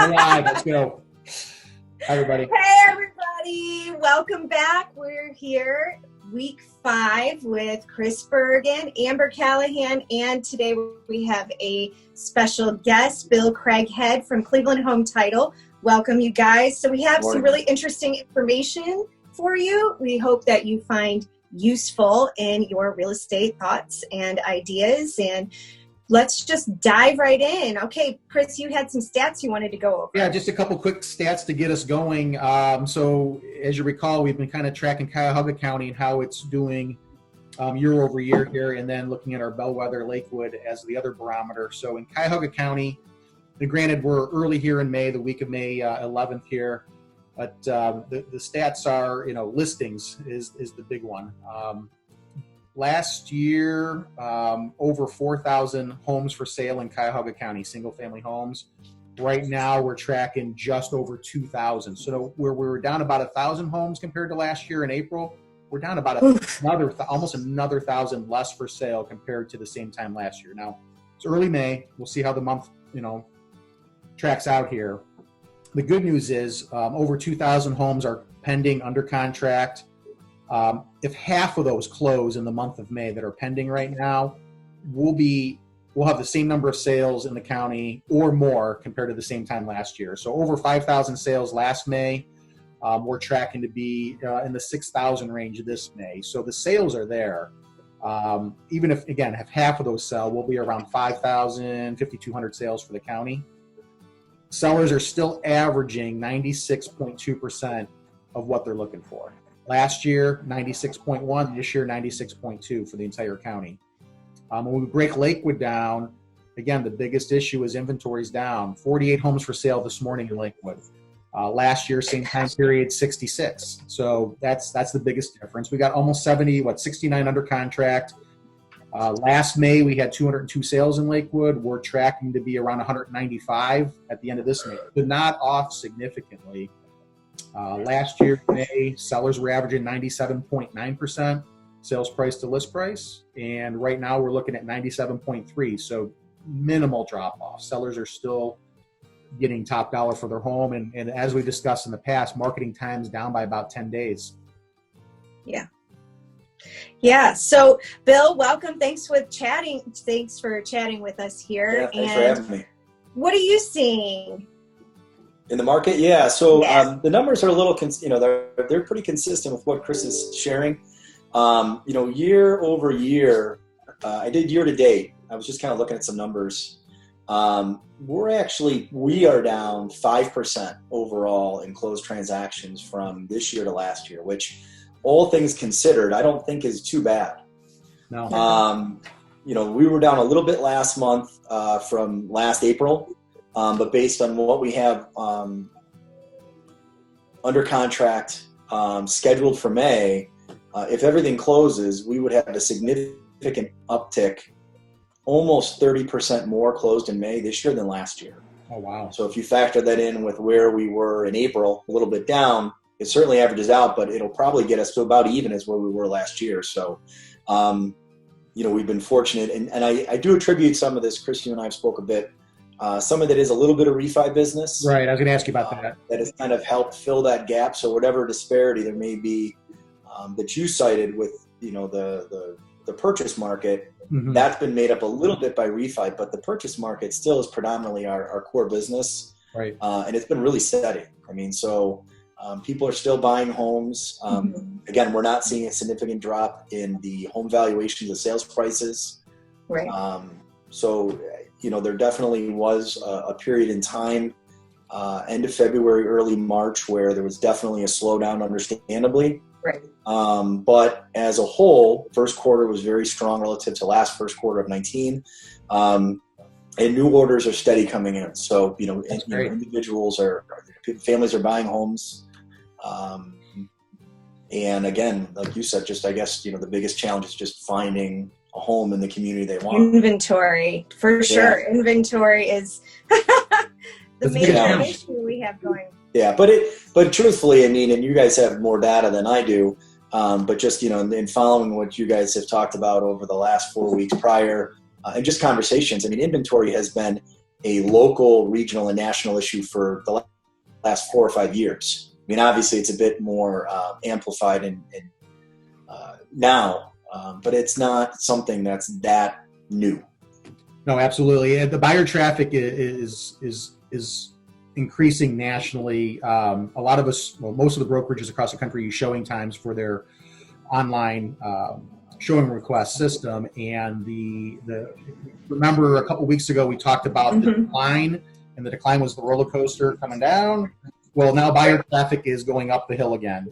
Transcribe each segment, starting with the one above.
We're live. Let's go. Hi, everybody. Hey, everybody. Welcome back. We're here, week 5, with Chris Bergen, Amber Callahan, and today we have a special guest, Bill Craighead from Cleveland Home Title. Welcome, you guys. So we have some really interesting information for you. We hope that you find useful in your real estate thoughts and ideas, and let's just dive right in. Okay, Chris, you had some stats you wanted to go over. Yeah, just a couple quick stats to get us going. So as you recall, we've been kind of tracking Cuyahoga County and how it's doing year over year here, and then looking at our bellwether Lakewood as the other barometer. So in Cuyahoga County, and granted we're early here in May, the week of May 11th here, but the stats are, listings is the big one. Last year, over 4,000 homes for sale in Cuyahoga County, single-family homes. Right now, we're tracking just over 2,000. So where we were down about 1,000 homes compared to last year in April, we're down about almost another 1,000 less for sale compared to the same time last year. Now, it's early May. We'll see how the month, tracks out here. The good news is over 2,000 homes are pending, under contract. If half of those close in the month of May that are pending right now, we'll have the same number of sales in the county or more compared to the same time last year. So over 5,000 sales last May. We're tracking to be in the 6,000 range this May. So the sales are there. Even if half of those sell, we'll be around 5,000, 5,200 sales for the county. Sellers are still averaging 96.2% of what they're looking for. Last year, 96.1. This year, 96.2 for the entire county. When we break Lakewood down, again, the biggest issue is inventory's down. 48 homes for sale this morning in Lakewood. Last year, same time period, 66. So that's the biggest difference. We got almost 69 under contract. Last May, we had 202 sales in Lakewood. We're tracking to be around 195 at the end of this May. So not off significantly. Last year, May, sellers were averaging 97.9% sales price to list price. And right now we're looking at 97.3. So minimal drop off. Sellers are still getting top dollar for their home. And as we discussed in the past, marketing time's down by about 10 days. Yeah. So Bill, welcome. Thanks for chatting with us here. Yeah, thanks for having me. What are you seeing in the market? Yeah. So the numbers are a little, they're pretty consistent with what Chris is sharing. Year over year, I did year to date. I was just kind of looking at some numbers. We are down 5% overall in closed transactions from this year to last year, which all things considered, I don't think is too bad. No. We were down a little bit last month from last April. But based on what we have under contract scheduled for May, if everything closes, we would have a significant uptick, almost 30% more closed in May this year than last year. Oh, wow. So if you factor that in with where we were in April, a little bit down, it certainly averages out, but it'll probably get us to about even as where we were last year. So, we've been fortunate. And I do attribute some of this, Chris, you and I have spoke a bit. Some of it is a little bit of refi business. Right. I was going to ask you about that. That has kind of helped fill that gap. So whatever disparity there may be that you cited with, the purchase market, that's been made up a little bit by refi, but the purchase market still is predominantly our core business. Right. And it's been really steady. People are still buying homes. Again, we're not seeing a significant drop in the home valuations of sales prices. Right. There definitely was a period in time, end of February, early March, where there was definitely a slowdown, understandably. Right. But as a whole, first quarter was very strong relative to last first quarter of 19. And new orders are steady coming in. So, families are buying homes. And again, like you said, the biggest challenge is just finding a home in the community they want. Inventory, for sure. Yeah. Inventory is the main issue we have going. Yeah, but truthfully, and you guys have more data than I do, but just, in following what you guys have talked about over the last 4 weeks prior, and just conversations, inventory has been a local, regional, and national issue for the last 4 or 5 years. I mean, obviously, it's a bit more amplified now, but it's not something that's that new. No, absolutely. The buyer traffic is increasing nationally. A lot of us, well, most of the brokerages across the country use showing times for their online showing request system. And remember a couple weeks ago, we talked about the decline, and the decline was the roller coaster coming down. Well, now buyer traffic is going up the hill again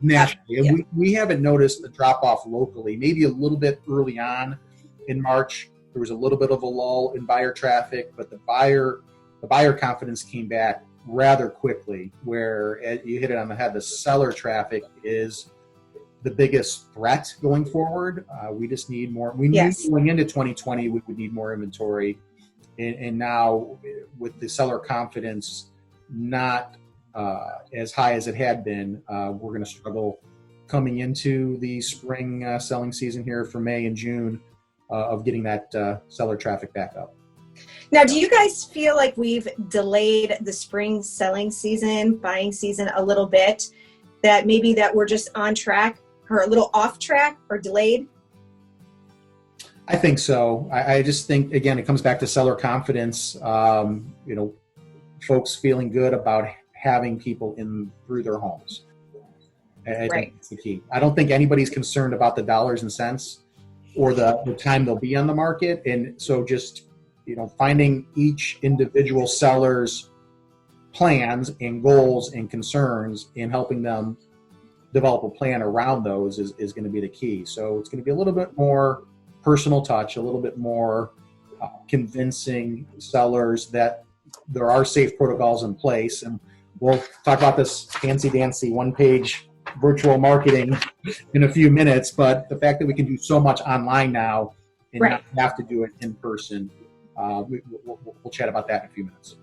nationally. And we haven't noticed the drop off locally, maybe a little bit early on in March. There was a little bit of a lull in buyer traffic, but the buyer confidence came back rather quickly, where you hit it on the head. The seller traffic is the biggest threat going forward. We just need more. We knew going into 2020 we would need more inventory, and now with the seller confidence not as high as it had been, we're going to struggle coming into the spring selling season here for May and June of getting that seller traffic back up. Now, do you guys feel like we've delayed the spring selling season, buying season a little bit, that maybe that we're just on track or a little off track or delayed? I think so. I just think, again, it comes back to seller confidence. Folks feeling good about having people in through their homes. I think that's the key. I don't think anybody's concerned about the dollars and cents or the time they'll be on the market. And so just, finding each individual seller's plans and goals and concerns and helping them develop a plan around those is going to be the key. So it's going to be a little bit more personal touch, a little bit more convincing sellers that there are safe protocols in place. And we'll talk about this fancy-dancy one-page virtual marketing in a few minutes, but the fact that we can do so much online now and not have to do it in person, we'll chat about that in a few minutes.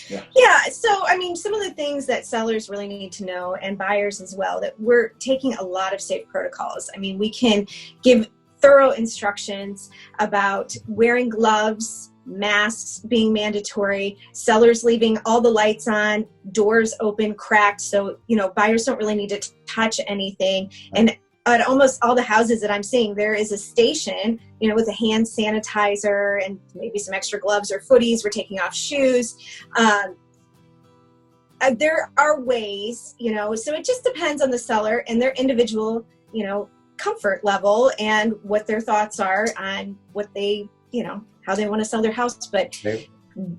Yeah. So, some of the things that sellers really need to know, and buyers as well, that we're taking a lot of safe protocols. We can give thorough instructions about wearing gloves, masks being mandatory, sellers leaving all the lights on, doors open, cracked. So, buyers don't really need to touch anything. And at almost all the houses that I'm seeing, there is a station, with a hand sanitizer and maybe some extra gloves or footies. We're taking off shoes. There are ways, so it just depends on the seller and their individual, comfort level and what their thoughts are on what they, how they want to sell their house, but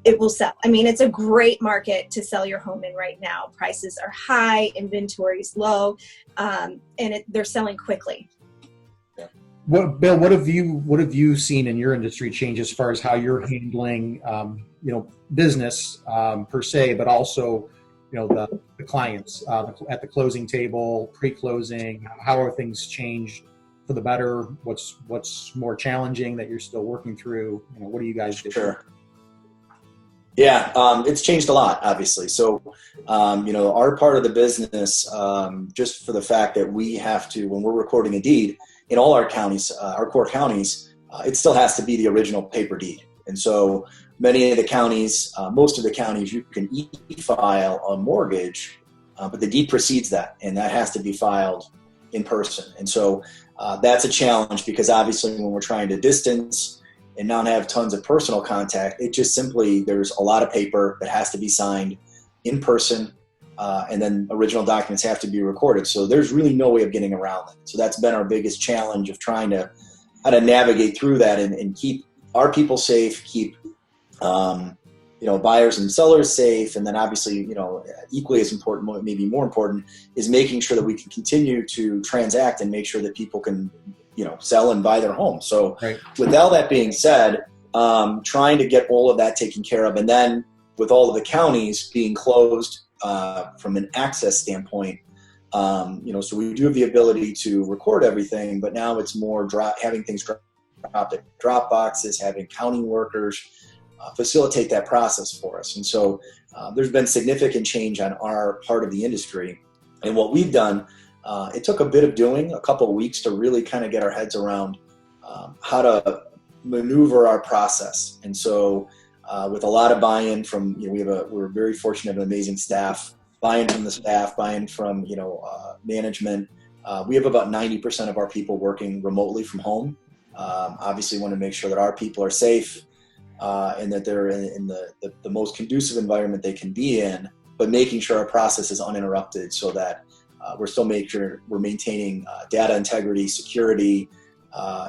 it will sell. It's a great market to sell your home in right now. Prices are high, inventory is low, and they're selling quickly. Bill, what have you seen in your industry change as far as how you're handling, business per se, but also, the clients at the closing table, pre-closing? How are things changed for the better? What's more challenging that you're still working through? What do you guys do? Sure. Yeah, it's changed a lot, obviously. So, our part of the business, just for the fact that we have to, when we're recording a deed in all our counties, our core counties, it still has to be the original paper deed. And so many of the counties, most of the counties, you can e-file a mortgage, but the deed precedes that, and that has to be filed in person. And so that's a challenge because obviously when we're trying to distance and not have tons of personal contact, it just simply, there's a lot of paper that has to be signed in person, and then original documents have to be recorded. So there's really no way of getting around it. So that's been our biggest challenge of trying to how to navigate through that and keep our people safe, keep buyers and sellers safe, and then obviously, equally as important, maybe more important, is making sure that we can continue to transact and make sure that people can, sell and buy their home. So with all that being said, trying to get all of that taken care of, and then with all of the counties being closed from an access standpoint, so we do have the ability to record everything, but now it's more having things dropped at drop boxes, having counting workers facilitate that process for us. And so there's been significant change on our part of the industry. And what we've done, it took a bit of doing, a couple of weeks to really kind of get our heads around how to maneuver our process. And so with a lot of buy-in from, we're very fortunate and amazing staff, buy-in from the staff, buy-in from, management. We have about 90% of our people working remotely from home. Obviously want to make sure that our people are safe, and that they're in the most conducive environment they can be in, but making sure our process is uninterrupted so that we're still making sure we're maintaining data integrity, security,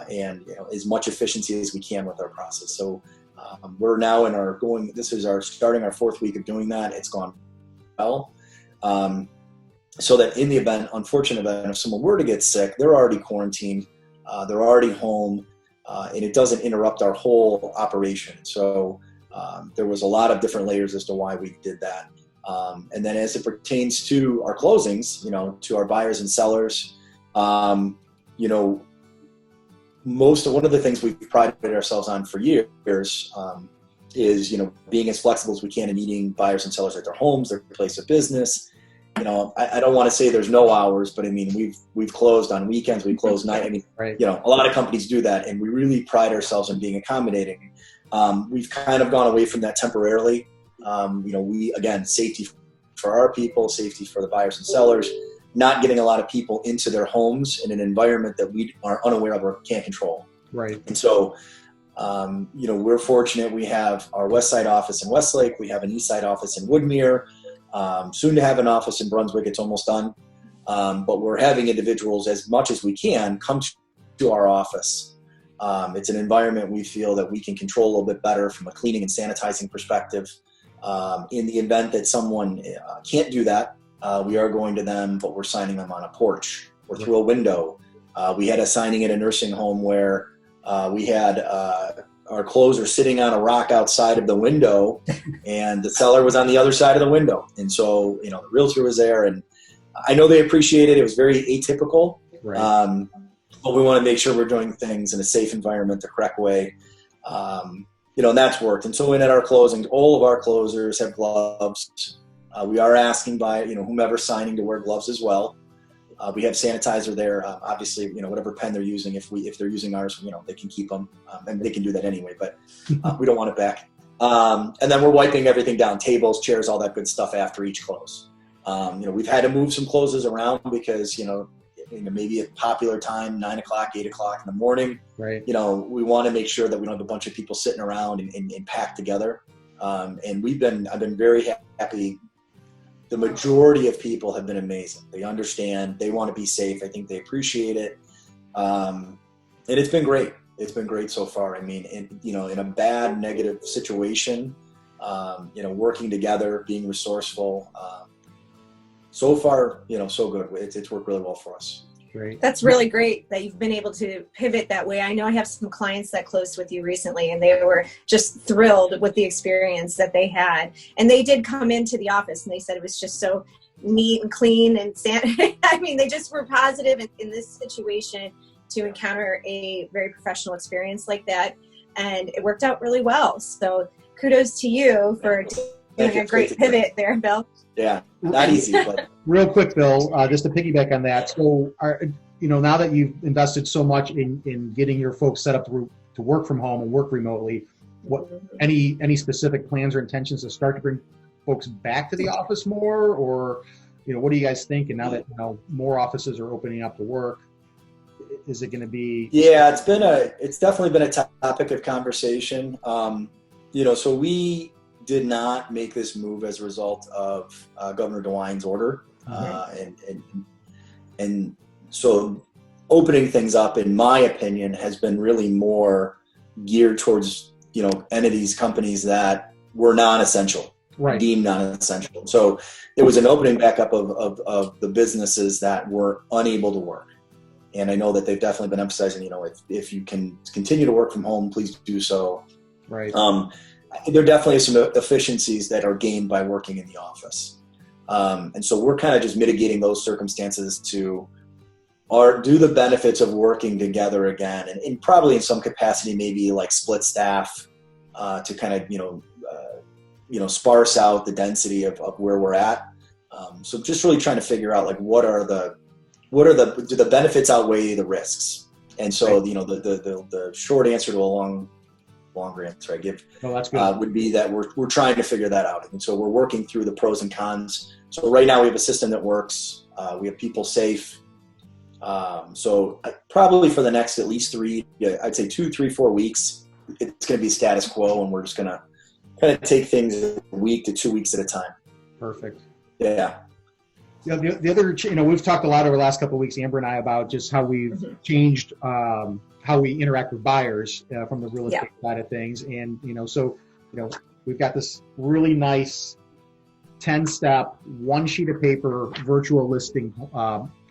and as much efficiency as we can with our process. So we're now starting our 4th week of doing that. It's gone well. So that in the unfortunate event, if someone were to get sick, they're already quarantined, they're already home, and it doesn't interrupt our whole operation. So there was a lot of different layers as to why we did that. And then as it pertains to our closings, to our buyers and sellers, one of the things we've prided ourselves on for years is, being as flexible as we can in meeting buyers and sellers at their homes, their place of business. I don't want to say there's no hours, but I mean, we've closed on weekends, we close night. I mean, right. A lot of companies do that, and we really pride ourselves on being accommodating. We've kind of gone away from that temporarily. Safety for our people, safety for the buyers and sellers, not getting a lot of people into their homes in an environment that we are unaware of or can't control. Right. And so, we're fortunate. We have our West Side office in Westlake. We have an East Side office in Woodmere. Soon to have an office in Brunswick. It's almost done. But we're having individuals, as much as we can, come to our office. It's an environment we feel that we can control a little bit better from a cleaning and sanitizing perspective. In the event that someone can't do that, we are going to them, but we're signing them on a porch or through a window. We had a signing at a nursing home where we had our closer sitting on a rock outside of the window, and the seller was on the other side of the window. And so, the realtor was there, and I know they appreciated it. It was very atypical, right. But we want to make sure we're doing things in a safe environment, the correct way. And that's worked. And so at our closings, all of our closers have gloves. We are asking whomever's signing to wear gloves as well. We have sanitizer there. Obviously, whatever pen they're using, if they're using ours, they can keep them, and they can do that anyway, but we don't want it back. And then we're wiping everything down, tables, chairs, all that good stuff after each close. We've had to move some closes around because, maybe at popular time, 9 o'clock, 8 o'clock in the morning, right. We want to make sure that we don't have a bunch of people sitting around and packed together. And I've been very happy. The majority of people have been amazing. They understand. They want to be safe. I think they appreciate it. And it's been great. It's been great so far. I mean, in a bad, negative situation, working together, being resourceful. So far, so good. It's worked really well for us. Great. That's really great that you've been able to pivot that way. I know I have some clients that closed with you recently, and they were just thrilled with the experience that they had. And they did come into the office, and they said it was just so neat and clean and I mean, they just were positive in this situation to encounter a very professional experience like that. And it worked out really well. So kudos to you for doing a great pivot there, Bill. Yeah, not easy, but real quick, Bill, just to piggyback on that. So, now that you've invested so much in getting your folks set up to work from home and work remotely, what any specific plans or intentions to start to bring folks back to the office more, or what do you guys think? And now that more offices are opening up to work, is it going to be? Yeah, it's definitely been a topic of conversation. So we did not make this move as a result of Governor DeWine's order. And so opening things up, in my opinion, has been really more geared towards, entities, companies that were non-essential, right. Deemed non-essential. So it was an opening back up of the businesses that were unable to work. And I know that they've definitely been emphasizing, if you can continue to work from home, please do so. Right. There definitely are some efficiencies that are gained by working in the office. And so we're kind of just mitigating those circumstances to do the benefits of working together again, and probably in some capacity, maybe like split staff to kind of, sparse out the density of where we're at. So just really trying to figure out like, do the benefits outweigh the risks? And so, right. The short answer to a long longer answer I give that's good. would be that we're trying to figure that out. And so we're working through the pros and cons. So right now we have a system that works. We have people safe. So probably for the next at least 2, 3, 4 weeks, it's going to be status quo, and we're just going to kind of take things a week to 2 weeks at a time. Perfect. Yeah. The other, we've talked a lot over the last couple of weeks, Amber and I, about just how we've changed how we interact with buyers from the real estate side of things. And, we've got this really nice 10-step, one sheet of paper virtual listing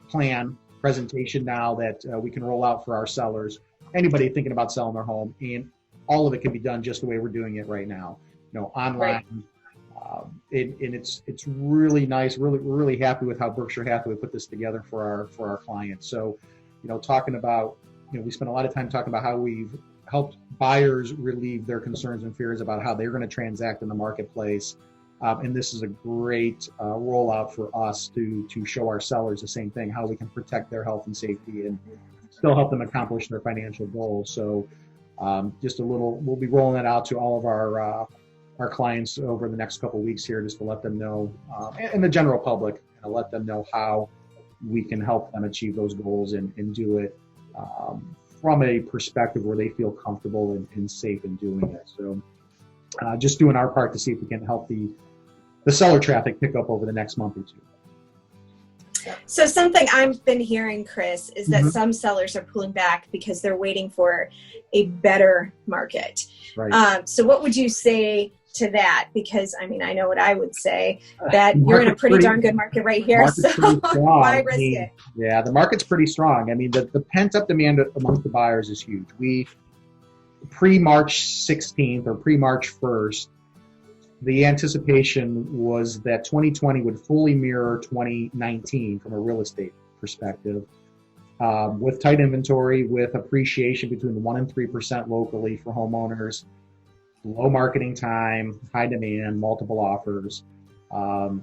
plan presentation now that we can roll out for our sellers, anybody thinking about selling their home. And all of it can be done just the way we're doing it right now, online. Right. And it's really nice. We're really happy with how Berkshire Hathaway put this together for our clients. So, talking about, we spent a lot of time talking about how we've helped buyers relieve their concerns and fears about how they're going to transact in the marketplace. And this is a great rollout for us to show our sellers the same thing, how we can protect their health and safety and still help them accomplish their financial goals. So we'll be rolling that out to all of our clients over the next couple of weeks here, just to let them know, and the general public, let them know how we can help them achieve those goals and do it from a perspective where they feel comfortable and safe in doing it. So just doing our part to see if we can help the seller traffic pick up over the next month or two. So something I've been hearing, Chris, is that some sellers are pulling back because they're waiting for a better market. Right. So what would you say to that? Because, I know what I would say, that you're in a pretty darn good market right here. So why risk it? Yeah, the market's pretty strong. The pent-up demand amongst the buyers is huge. We, pre-March 16th or pre-March 1st, the anticipation was that 2020 would fully mirror 2019 from a real estate perspective, with tight inventory, with appreciation between 1% and 3% locally for homeowners, low marketing time, high demand, multiple offers.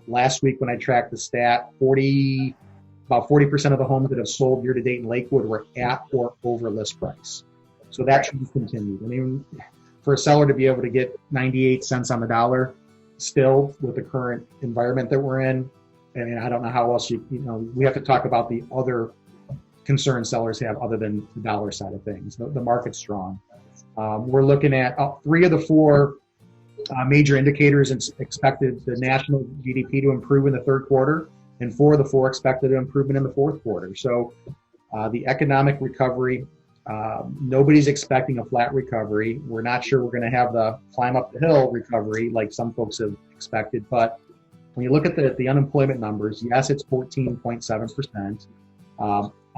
Last week when I tracked the stat, about 40% of the homes that have sold year to date in Lakewood were at or over list price. So that trend continued. For a seller to be able to get 98 cents on the dollar still with the current environment that we're in, I don't know how else we have to talk about the other concerns sellers have other than the dollar side of things. The market's strong. We're looking at 3 of the 4 major indicators expected the national GDP to improve in the third quarter, and 4 of the 4 expected an improvement in the fourth quarter. So the economic recovery, nobody's expecting a flat recovery. We're not sure we're going to have the climb up the hill recovery like some folks have expected. But when you look at the unemployment numbers, yes, it's 14.7%.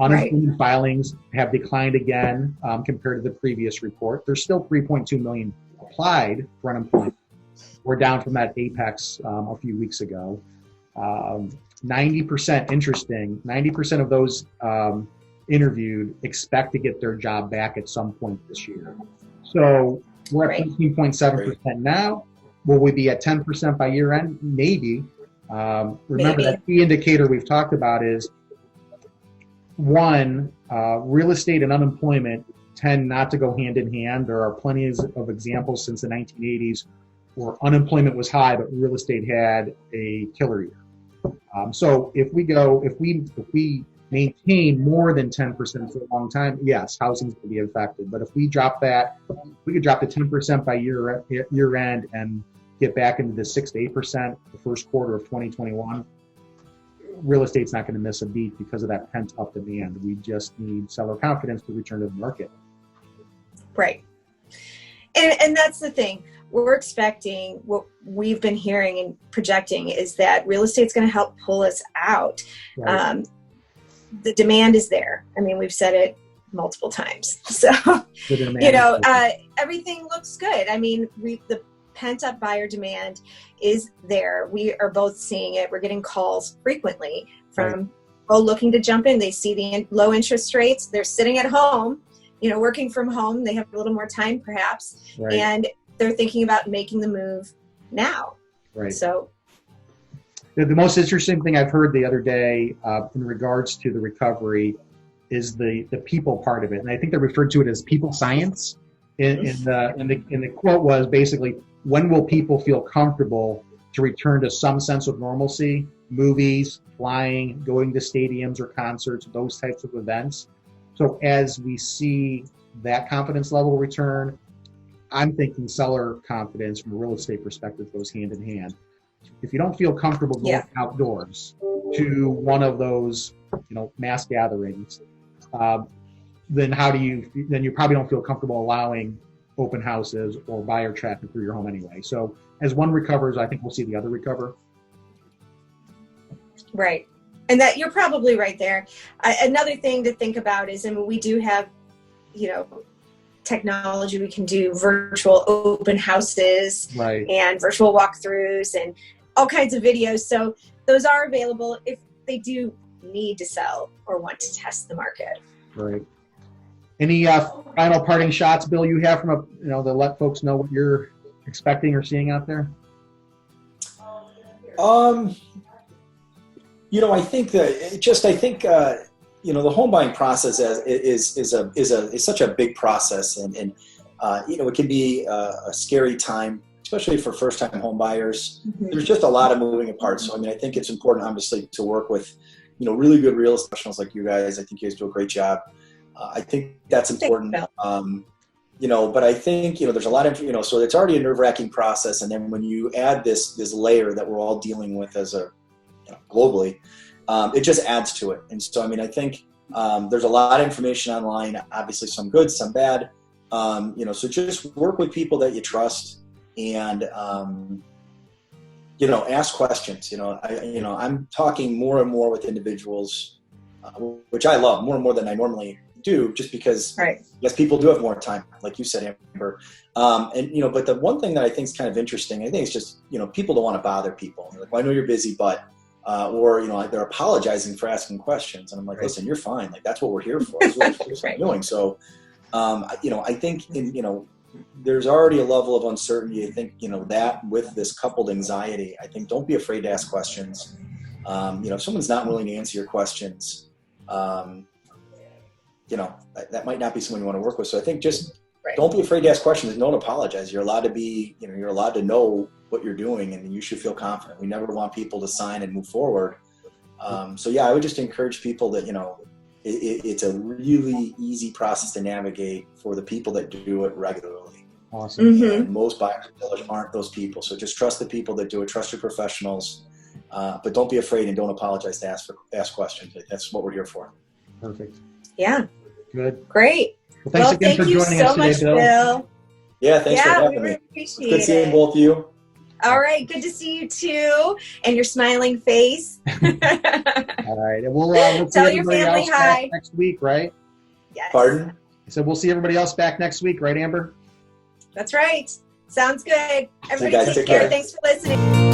Unemployment filings have declined again compared to the previous report. There's still 3.2 million applied for unemployment. We're down from that apex a few weeks ago. 90%, interesting, 90% of those interviewed expect to get their job back at some point this year. So we're at 15.7% now. Will we be at 10% by year end? Maybe. Remember that key indicator we've talked about is one, real estate and unemployment tend not to go hand in hand. There are plenty of examples since the 1980s where unemployment was high, but real estate had a killer year. So if we maintain more than 10% for a long time, yes, housing's going to be affected. But if we drop that, we could drop to 10% by year end and get back into the 6 to 8% the first quarter of 2021. Real estate's not going to miss a beat because of that pent up demand. We just need seller confidence to return to the market. Right. And that's the thing. We're expecting, what we've been hearing and projecting is that real estate's going to help pull us out. Right. The demand is there. We've said it multiple times. So, everything looks good. The pent-up buyer demand is there. We are both seeing it. We're getting calls frequently from people looking to jump in. They see the low interest rates. They're sitting at home, working from home. They have a little more time perhaps. Right. And they're thinking about making the move now. Right. So the most interesting thing I've heard the other day in regards to the recovery is the people part of it. And I think they referred to it as people science. the quote was basically, when will people feel comfortable to return to some sense of normalcy? Movies, flying, going to stadiums or concerts, those types of events. So as we see that confidence level return, I'm thinking seller confidence from a real estate perspective goes hand in hand. If you don't feel comfortable going outdoors to one of those, mass gatherings, then then you probably don't feel comfortable allowing open houses or buyer traffic through your home anyway. So as one recovers, I think we'll see the other recover. Right. And that you're probably right there. Another thing to think about is, we do have, technology. We can do virtual open houses, right, and virtual walkthroughs and all kinds of videos. So those are available if they do need to sell or want to test the market. Right. Any final parting shots, Bill, you have from to let folks know what you're expecting or seeing out there? I think the home buying process is such a big process, and it can be a scary time, especially for first time home buyers. Mm-hmm. There's just a lot of moving parts. So I think it's important, obviously, to work with really good real estate professionals like you guys. I think you guys do a great job. I think that's important. But I think there's a lot of so it's already a nerve-wracking process, and then when you add this layer that we're all dealing with as a globally, it just adds to it. And so I think there's a lot of information online, obviously some good, some bad. So just work with people that you trust, and ask questions. I'm talking more and more with individuals, which I love more and more than I normally do, just because yes, people do have more time, like you said, Amber. But the one thing that I think is kind of interesting, I think it's just people don't want to bother people. They're like, well, I know you're busy, but or they're apologizing for asking questions, and I'm like, listen, you're fine. Like, that's what we're here for. That's what we're doing. So, I think there's already a level of uncertainty. I think that with this coupled anxiety, I think don't be afraid to ask questions. If someone's not willing to answer your questions, that might not be someone you want to work with. So I think just don't be afraid to ask questions and don't apologize. You're allowed to be, you're allowed to know what you're doing, and you should feel confident. We never want people to sign and move forward. I would just encourage people that, it's a really easy process to navigate for the people that do it regularly. Awesome. Mm-hmm. And most buyers and sellers aren't those people. So just trust the people that do it, trust your professionals, but don't be afraid and don't apologize to ask questions. That's what we're here for. Perfect. Yeah. Good. Great. Well, thanks again for joining us today, Bill. Yeah, thanks for having me. Really appreciate good seeing both of you. All right, good to see you too, and your smiling face. All right, and we'll tell see your everybody family else hi back next week, right? Yes. Pardon? So we'll see everybody else back next week, right, Amber? That's right. Sounds good. Everybody guys, take care. Thanks for listening.